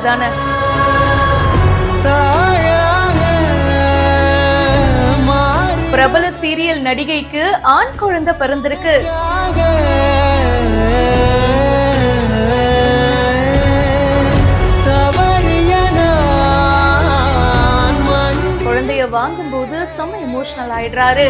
தானே. பிரபல சீரியல் நடிகைக்கு ஆண் குழந்தை பிறந்திருக்கு. குழந்தைய வாங்கும் போது செம்ம எமோஷனல் ஆயிடுறாரு.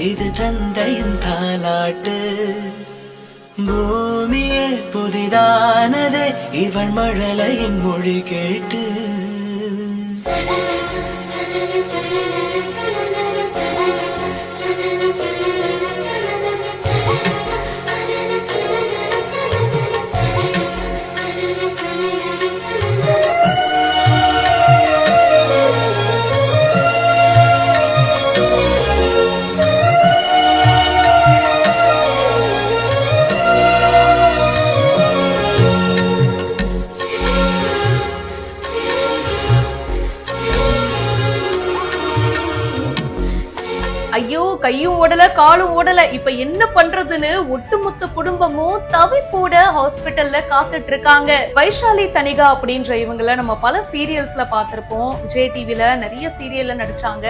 இது தந்தையின் தாலாட்டு, பூமியே புதிதானதே இவள் மழலையின் மொழி கேட்டு. ஐயோ, கையும் ஓடல காலும் ஓடல, இப்ப என்ன பண்றதுன்னு ஒட்டுமொத்த குடும்பமும் தவிப்போட ஹாஸ்பிட்டல்ல காத்துட்டு இருக்காங்க. வைஷாலி தனிகா அப்படின்ற இவங்கள நம்ம பல சீரியல்ஸ்ல பார்த்திருப்போம். விஜய் டிவில நிறைய சீரியல்ல நடிச்சாங்க.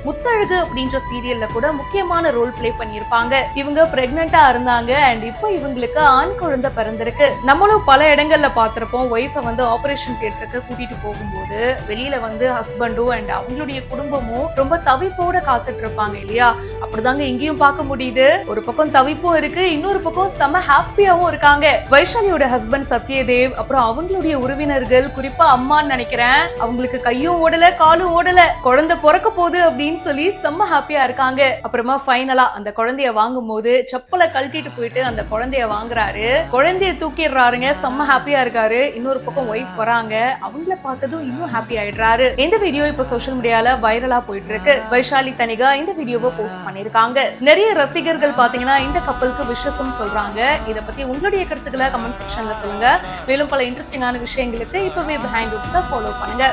முத்தழகு அப்படின்ற சீரியல்ல கூட முக்கியமான ரோல் பிளே பண்ணிருப்பாங்க. இவங்க பிரெக்னெண்டா இருந்தாங்க அண்ட் இப்போ இவங்களுக்கு ஆண் குழந்தை பிறந்திருக்கு. நம்மளும் பல இடங்கள்ல பார்த்திருப்போம். ஒய்ஃப வந்து ஆபரேஷன் தியேட்டருக்கு கூட்டிட்டு போகும்போது வெளியில வந்து ஹஸ்பண்டும் அண்ட் அவங்களுடைய குடும்பமும் ரொம்ப தவிப்போட காத்துட்டு இருப்பாங்க இல்லையா? அப்படிதாங்க இங்கேயும் பார்க்க முடியுது. ஒரு பக்கம் தவிப்பும் இருக்கு, இன்னொரு பக்கம் செம ஹாப்பியாவும் இருக்காங்க. வைஷாலியோட ஹஸ்பண்ட் சத்யதேவ், அப்புறம் அவங்களுடைய உறவினர்கள், குறிப்பா அம்மான்னு நினைக்கிறேன், அவங்களுக்கு கையும் ஓடல காலும் ஓடல, குழந்தை பிறக்க போகுது அப்படின்னு சொல்லி செம்ம ஹாப்பியா இருக்காங்க. அப்புறமா ஃபைனலா அந்த குழந்தைய வாங்கும் போது செப்பலை கழட்டிட்டு போயிட்டு அந்த குழந்தைய வாங்குறாரு. குழந்தைய தூக்கிடுறாருங்க, செம்ம ஹாப்பியா இருக்காரு. இன்னொரு பக்கம் ஒய்ஃப் வராங்க, அவங்கள பார்த்ததும் இன்னும் ஹாப்பி ஆயிடுறாரு. இந்த வீடியோ இப்ப சோஷியல் மீடியால வைரலா போயிட்டு இருக்கு. வைஷாலி தனிகா இந்த வீடியோவை போஸ்ட் பண்ணிருக்காங்க. நிறைய ரசிகர்கள் பாத்தீங்கன்னா இந்த கப்பலுக்கு விஷஸும் சொல்றாங்க. இத பத்தி உங்களுடைய கருத்துக்களை கமெண்ட் செக்ஷன்ல சொல்லுங்க. மேலும் பல இன்ட்ரெஸ்டிங்கான விஷயங்களுக்கு இப்பவே பிஹைண்ட் ரூட்ஸ் ஃபாலோ பண்ணுங்க.